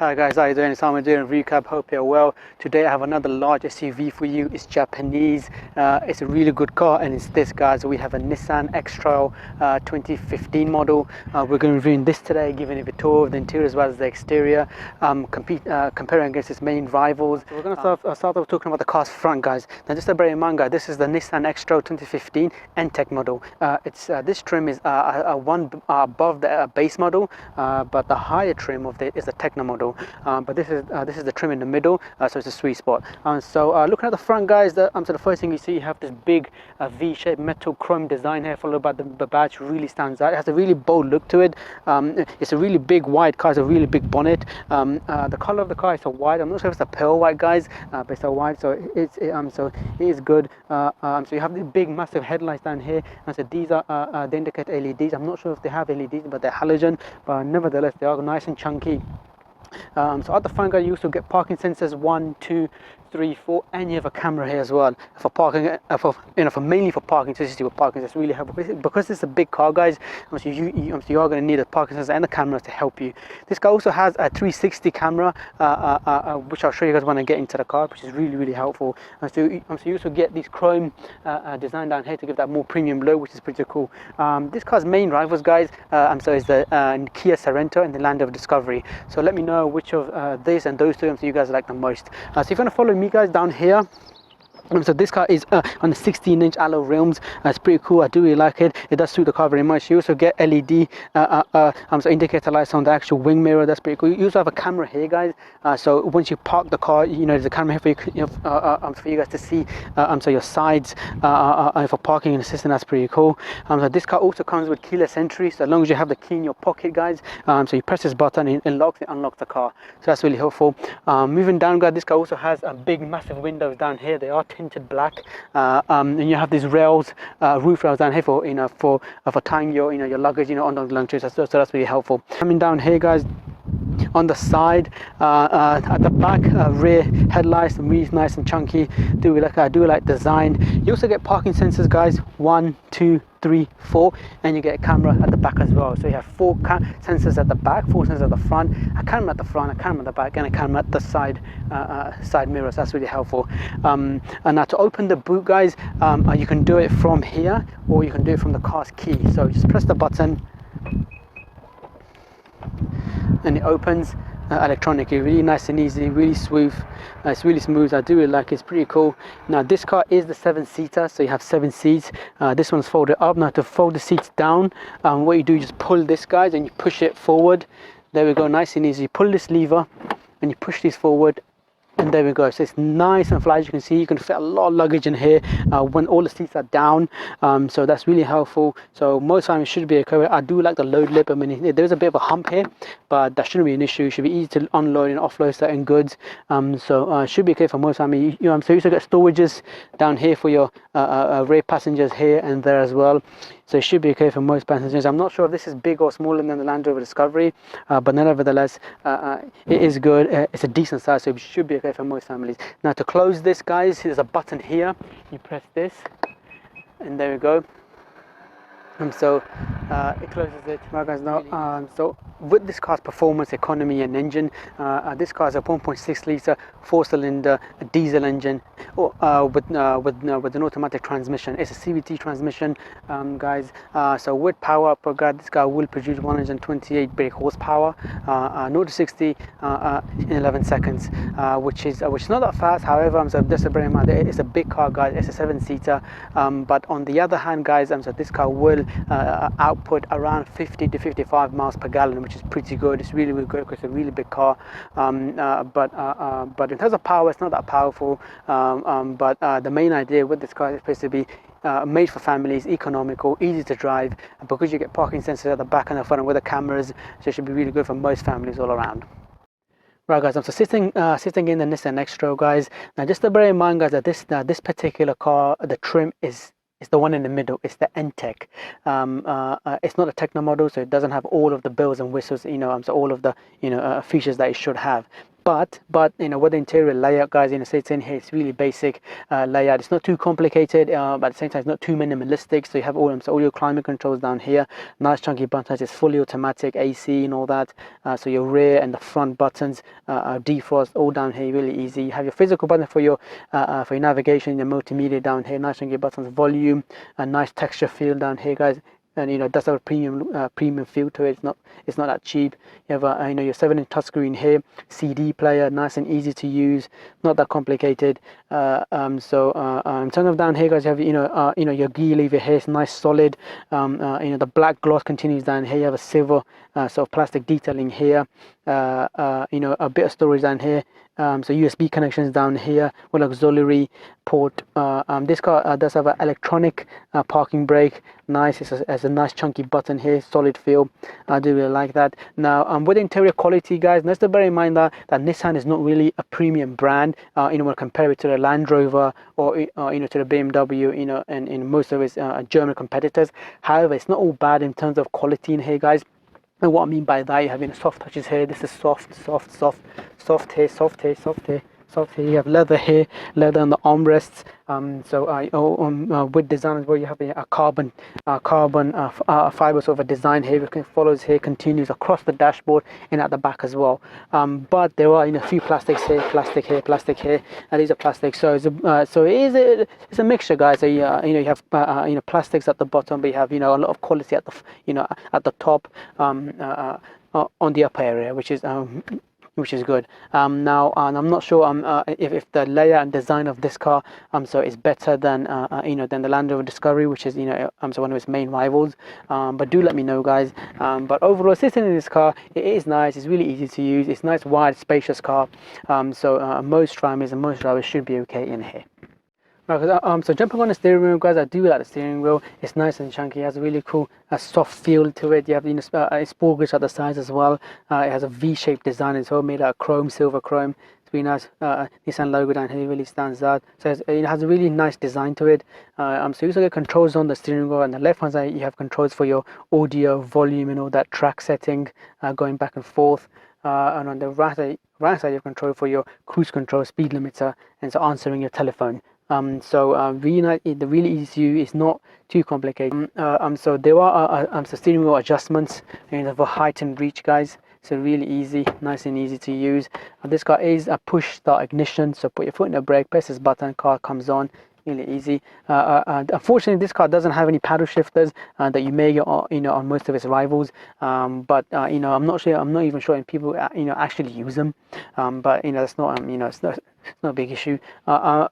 Hi guys, how you doing? It's Ahmed doing a recap. Hope you're well. Today I have another large SUV for you. It's Japanese. It's a really good car, and it's this, guys. We have a Nissan X Trail 2015 model. We're going to be reviewing this today, giving it a tour of the interior as well as the exterior, comparing against its main rivals. So we're going to start off talking about the car's front, guys. Now, just to bear in mind, guys, this is the Nissan X Trail 2015 N-Tec model. This trim is one above the base model, but the higher trim of it is the Techno model. But this is the trim in the middle, so it's a sweet spot. Looking at the front, guys, so the first thing you see, you have this big V-shaped metal chrome design here, followed by the badge. Really stands out. It has a really bold look to it. It's a really big wide car. It's a really big bonnet. The color of the car is a white. I'm not sure if it's a pearl white, guys, but it's a white, so it is good. So you have these big massive headlights down here, and so these are they indicate LEDs. I'm not sure if they have LEDs, but they're halogen, but nevertheless they are nice and chunky. So at the front, guys, you also get parking sensors 1, 2, 3, 4, and you have a camera here as well for parking, mainly for parking, so with parking. That's really helpful because it's a big car, guys. So you are going to need a parking sensor and a camera to help you. This car also has a 360 camera, which I'll show you guys when I get into the car, which is really helpful. So you also get these chrome design down here to give that more premium look, which is pretty cool. This car's main rivals, guys, is the Kia Sorento and the Land of Discovery. So let me know which of this and those two you guys like the most. So if you're going to follow me, guys, down here. So this car is on the 16-inch alloy rims. It's pretty cool. I do really like it. It does suit the car very much. You also get LED indicator lights on the actual wing mirror. That's pretty cool. You also have a camera here, guys. So once you park the car, there's a camera here for you guys to see. So your sides for parking and assistant. That's pretty cool. So this car also comes with keyless entry. So as long as you have the key in your pocket, guys, so you press this button, it unlocks the car. So that's really helpful. Moving down, guys, this car also has a big, massive windows down here. They are tinted black, and you have these rails, roof rails down here for tying your your luggage on the luggage. So that's really helpful. Coming down here, guys, on the side, at the back, rear headlights, really nice and chunky. I do like design. You also get parking sensors, guys, 1, 2, 3, 4, and you get a camera at the back as well. So you have 4 sensors at the back, 4 sensors at the front, a camera at the front, a camera at the back, and a camera at the side mirrors. That's really helpful. And now to open the boot, guys, you can do it from here, or you can do it from the car's key. So just press the button and it opens electronically. Really nice and easy, really smooth. It's really smooth. I do really like it. It's pretty cool. Now this car is the 7-seater, so you have 7 seats. This one's folded up. Now to fold the seats down, what you do, you just pull this, guys, and you push it forward. There we go, nice and easy. You pull this lever and you push these forward, and there we go. So it's nice and flat. As you can see, you can fit a lot of luggage in here when all the seats are down. So that's really helpful. So most times it should be okay. I do like the load lip. I mean, there's a bit of a hump here, but that shouldn't be an issue. It should be easy to unload and offload certain goods. So it should be okay for most time. So you also get storages down here for your rear passengers here and there as well. So it should be okay for most passengers. I'm not sure if this is big or smaller than the Land Rover Discovery, but nevertheless, it is good. It's a decent size, so it should be okay for most families. Now to close this, guys, there's a button here. You press this, and there we go. So it closes it. Right, guys, now so with this car's performance, economy, and engine, this car is a 1.6 litre 4-cylinder diesel engine with an automatic transmission. It's a CVT transmission, guys. So with power output, guys, this car will produce 128 brake horsepower, 0 to 60 in 11 seconds, which is not that fast. However, so just to bear in mind, it's a big car, guys. It's a 7-seater, but on the other hand, guys, so this car will output around 50 to 55 miles per gallon, which is pretty good. It's really good because it's a really big car. But in terms of power, it's not that powerful. But the main idea with this car is supposed to be made for families, economical, easy to drive, because you get parking sensors at the back and the front with the cameras. So it should be really good for most families all around. Right, guys, I'm so sitting in the Nissan X Trail, guys. Now just to bear in mind, guys, that this particular car, the trim is the one in the middle. It's the N-Tec. It's not a Techno model, so it doesn't have all of the bells and whistles, so all of the features that it should have. but you know, with the interior layout, guys, you know, sits in here, it's really basic layout. It's not too complicated, but at the same time it's not too minimalistic. So you have all your climate controls down here, nice chunky buttons. It's fully automatic, AC and all that. So your rear and the front buttons, defrost, all down here, really easy. You have your physical button for your navigation, your multimedia down here, nice chunky buttons, volume, a nice texture feel down here, guys. And you know, it does have a premium feel to it. It's not that cheap. You have you know, your 7-inch touchscreen here, CD player, nice and easy to use, not that complicated. In terms of down here, guys, you have your gear lever here. It's nice, solid. You know, the black gloss continues down here. You have a silver sort of plastic detailing here. You know, a bit of storage down here. So USB connections down here with auxiliary port. This car does have an electronic parking brake. Nice. It has a nice chunky button here, solid feel. I do really like that. Now, with interior quality, guys, let's bear in mind that Nissan is not really a premium brand. You know, when compared to the Land Rover or you know, to the BMW, you know, and in most of its German competitors. However, it's not all bad in terms of quality in here, guys. And what I mean by that, you have soft touches here. This is soft here, soft here, soft here, soft here. You have leather here, leather on the armrests. With design as well, you have a carbon fiber sort of a design here. It follows here, continues across the dashboard and at the back as well. But there are, you know, a few plastics here, plastic here, and these are plastics. So it's a mixture, guys. So you know, you have you know, plastics at the bottom, but you have, you know, a lot of quality at the at the top, on the upper area, which is good. Now, and I'm not sure if the layout and design of this car so is better than you know, than the Land Rover Discovery, which is, you know, so one of its main rivals. But do let me know, guys. But overall, sitting in this car, it is nice. It's really easy to use. It's nice, wide, spacious car. So most families and most drivers should be okay in here. So jumping on the steering wheel, guys, I do like the steering wheel. It's nice and chunky. It has a really cool soft feel to it. You have, you know, sport grips at the sides as well. It has a V-shaped design as well, made out of chrome, silver chrome. It's really nice. Nissan logo down here really stands out. So it has a really nice design to it. So you also get controls on the steering wheel. On the left hand side, you have controls for your audio, volume, and all that, track setting, going back and forth. And on the right side, you have control for your cruise control, speed limiter, and so answering your telephone. Really easy to use. It's not too complicated. So there are so steering wheel adjustments, you know, for height and reach, guys. So really easy, nice and easy to use. This car is a push start ignition. So put your foot in the brake, press this button, car comes on. Really easy. Unfortunately, this car doesn't have any paddle shifters that you may get on, you know, on most of its rivals. But you know, I'm not even sure if people you know, actually use them. But you know, that's not you know, it's not a big issue. So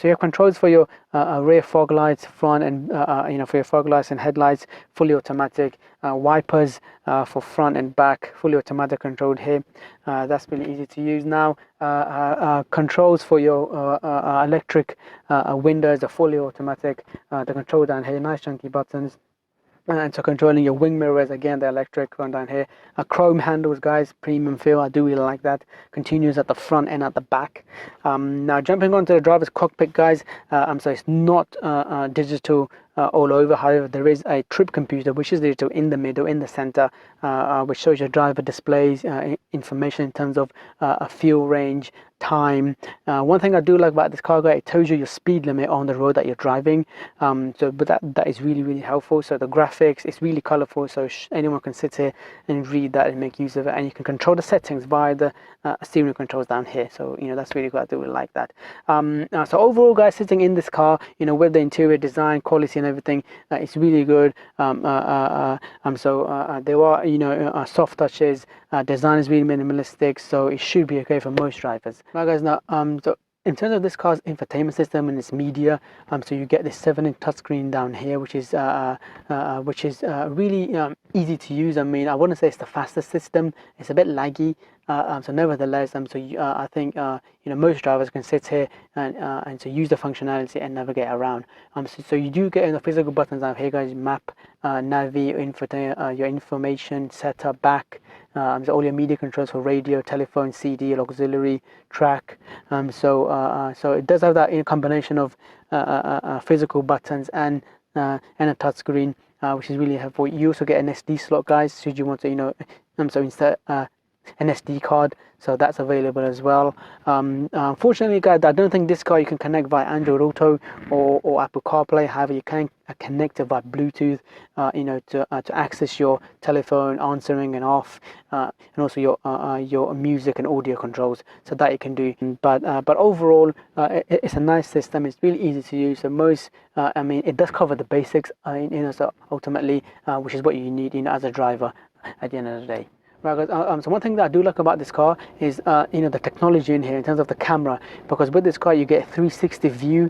you have controls for your rear fog lights, front and you know, for your fog lights and headlights, fully automatic. Wipers for front and back, fully automatic controlled here. That's really easy to use. Now, controls for your electric windows are fully automatic. The control down here, nice chunky buttons. And so controlling your wing mirrors, again, the electric one down here. Chrome handles, guys, premium feel. I do really like that. Continues at the front and at the back. Now jumping onto the driver's cockpit, guys. So it's not digital all over. However, there is a trip computer which is digital in the middle, in the center, which shows your driver displays information in terms of fuel range, time. One thing I do like about this car, guys, it tells you your speed limit on the road that you're driving. But that is really helpful. So the graphics, it's really colorful, so anyone can sit here and read that and make use of it. And you can control the settings via the steering controls down here. So you know, that's really good. I do really like that. So overall, guys, sitting in this car, you know, with the interior design, quality and everything, it's really good. There are, you know, soft touches. Design is really minimalistic, so it should be okay for most drivers. Right, guys, now so in terms of this car's infotainment system and its media, so you get this 7-inch touchscreen down here, which is really easy to use. I mean, I wouldn't say it's the fastest system. It's a bit laggy. So nevertheless, I think you know, most drivers can sit here and so use the functionality and navigate around. So you do get in the physical buttons down here, guys. Map, Navi, your information, setup, back. So all your media controls for radio, telephone, CD, auxiliary, track. So it does have that, you know, combination of physical buttons and a touchscreen, which is really helpful. You also get an SD slot, guys, should you want to, you know, so insert an SD card, so that's available as well. Unfortunately, guys, I don't think this car you can connect via Android Auto or Apple CarPlay. However, you can connect it via Bluetooth, to access your telephone answering and off, and also your music and audio controls. So that you can do. But overall, it's a nice system. It's really easy to use. So most, it does cover the basics. So ultimately, which is what you need, as a driver at the end of the day. Right, guys. So one thing that I do like about this car is the technology in here in terms of the camera, because with this car you get a 360 view,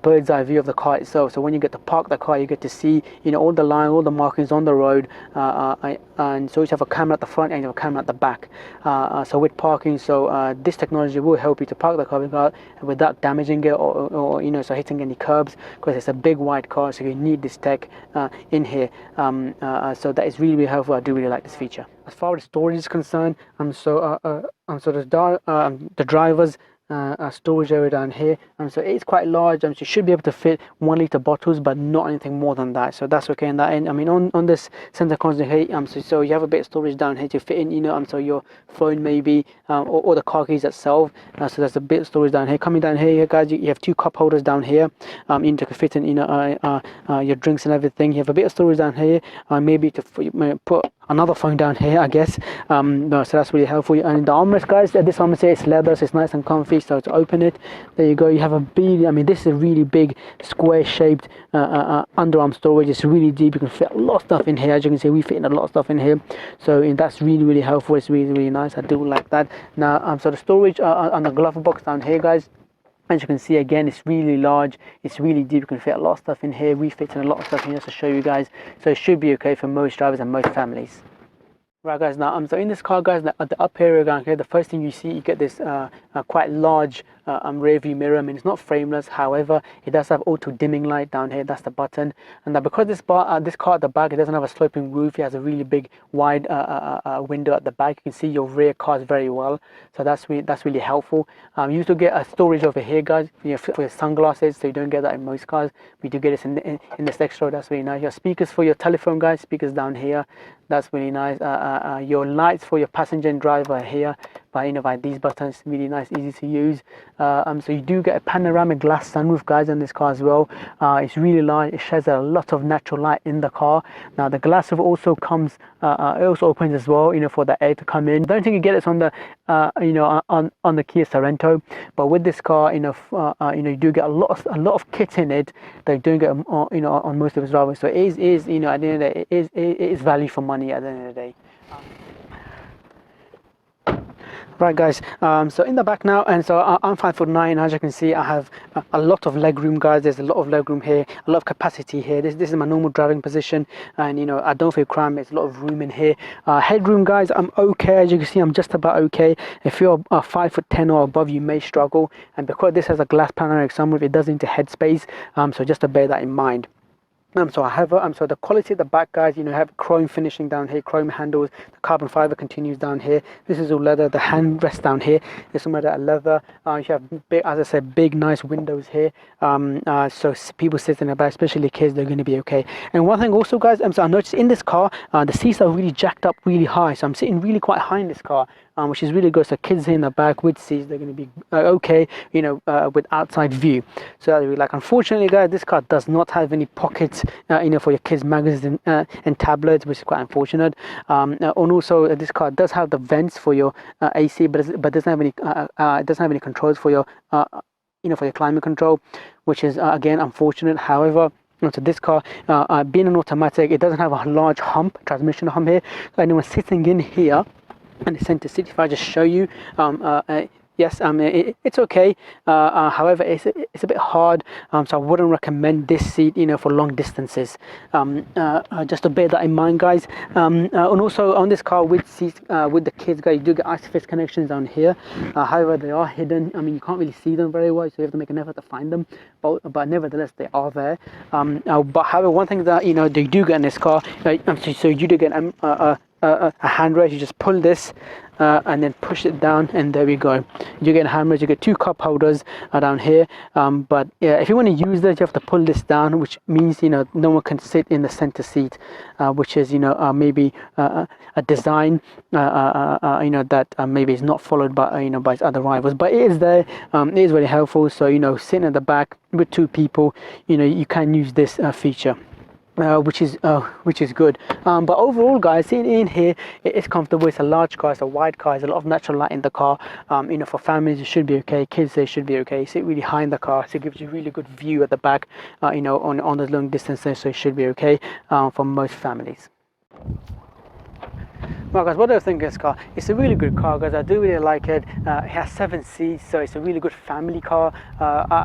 bird's eye view of the car itself. So when you get to park the car, you get to see all the line, all the markings on the road, and so you have a camera at the front and you have a camera at the back. So with parking, this technology will help you to park the car without damaging it or so hitting any curbs, because it's a big wide car, so you need this tech in here. So that is really, really helpful. I do really like this feature. As far as storage is concerned, the driver's storage area down here, so it's quite large, so you should be able to fit 1 litre bottles, but not anything more than that, so that's okay in that end. On this center console here, so you have a bit of storage down here to fit in, so your phone maybe, or the car keys itself. So there's a bit of storage down here. Coming down here, guys, you have 2 cup holders down here, to fit in your drinks and everything. You have a bit of storage down here, maybe to put another phone down here, I guess. So that's really helpful. And the armrest, guys, this armrest here is leather, so it's nice and comfy. So to open it, there you go. You have a big, this is a really big square shaped underarm storage. It's really deep. You can fit a lot of stuff in here. As you can see, we fit in a lot of stuff in here, so that's really, really helpful. It's really, really nice. I do like that. Now so the storage on the glove box down here, guys, as you can see, again, it's really large, it's really deep. You can fit a lot of stuff in here. We fit in a lot of stuff in here to show you guys, so it should be okay for most drivers and most families. Right, guys, now so in this car, guys, at the up area down here, the first thing you see, you get this quite large rear view mirror. It's not frameless, however it does have auto dimming light down here. That's the button. And now because this car at the back, it doesn't have a sloping roof, it has a really big wide window at the back. You can see your rear cars very well, so that's really helpful. You used to get a storage over here, guys, for your sunglasses, so you don't get that in most cars. We do get this in this X Trail. That's really nice. Your speakers for your telephone, guys, speakers down here, that's really nice. Your lights for your passenger and driver are here by these buttons. Really nice, easy to use. So you do get a panoramic glass sunroof, guys, in this car as well. It's really large. It sheds a lot of natural light in the car. Now the glass roof also comes, it also opens as well, for the air to come in. I don't think you get this on the on the Kia Sorento, but with this car, you do get a lot of kit in it that you don't get on most of its drivers. So it is at the end of the day, it is value for money at the end of the day. Right, guys, so in the back now, and so I'm 5'9", as you can see, I have a lot of leg room, guys. There's a lot of leg room here, a lot of capacity here. This is my normal driving position, and I don't feel cramped. There's a lot of room in here. Headroom, guys, I'm okay. As you can see, I'm just about okay. If you're 5'10" or above, you may struggle, and because this has a glass panoramic sunroof, it does into headspace, so just to bear that in mind. So I have so the quality at the back, guys, have chrome finishing down here, chrome handles, the carbon fiber continues down here. This is all leather. The handrest down here is some of that leather. You have big, as I said, big nice windows here, so people sitting in the back, especially kids, they're going to be okay. And one thing also, guys, so I noticed in this car, the seats are really jacked up really high, so I'm sitting really quite high in this car, which is really good. So kids in the back with seats, they're going to be okay, with outside view. So that's really like. Unfortunately, guys, this car does not have any pockets, for your kids' magazines and tablets, which is quite unfortunate. And also, this car does have the vents for your AC, but doesn't have any. It doesn't have any controls for your, for your climate control, which is again unfortunate. However, so this car, being an automatic, it doesn't have a large transmission hump here. So anyone sitting in here, and the center seat, if I just show you, yes, it's okay. However, it's a bit hard, so I wouldn't recommend this seat, for long distances. Just to bear that in mind, guys. And also on this car with seats, with the kids, guys, you do get ISOFIX connections down here. However, they are hidden. You can't really see them very well, so you have to make an effort to find them. But nevertheless, they are there. But however, one thing that they do get in this car, so you do get a handrail. You just pull this and then push it down, and there we go. You get handrails. You get 2 cup holders down here. But yeah, if you want to use this, you have to pull this down, which means, you know, no one can sit in the center seat, which is, you know, maybe a design, you know, that maybe is not followed by, you know, by its other rivals. But it is there. It is very helpful. So, you know, sitting at the back with 2 people, you know, you can use this feature. Which is good, but overall, guys, in here it's comfortable. It's a large car, it's a wide car, there's a lot of natural light in the car. You know, for families it should be okay, kids they should be okay. You sit really high in the car, so it gives you a really good view at the back, you know, on those long distances, so it should be okay for most families. Well, guys, what do I think of this car? It's a really good car, guys. I do really like it. It has 7 seats, so it's a really good family car.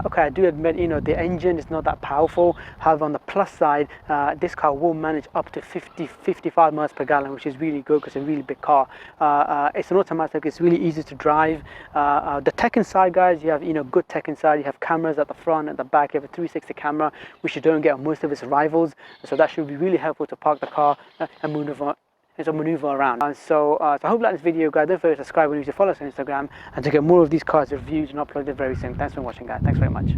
Okay, I do admit, you know, the engine is not that powerful. However, on the plus side, this car will manage up to 55 miles per gallon, which is really good because it's a really big car. It's an automatic. It's really easy to drive. The tech inside, guys, you have, you know, good tech inside. You have cameras at the front and the back. You have a 360 camera, which you don't get on most of its rivals. So that should be really helpful to park the car and maneuver around. So I hope you like this video, guys. Don't forget to subscribe and follow us on Instagram, and to get more of these cars reviewed and uploaded very soon. Thanks for watching, guys. Thanks very much.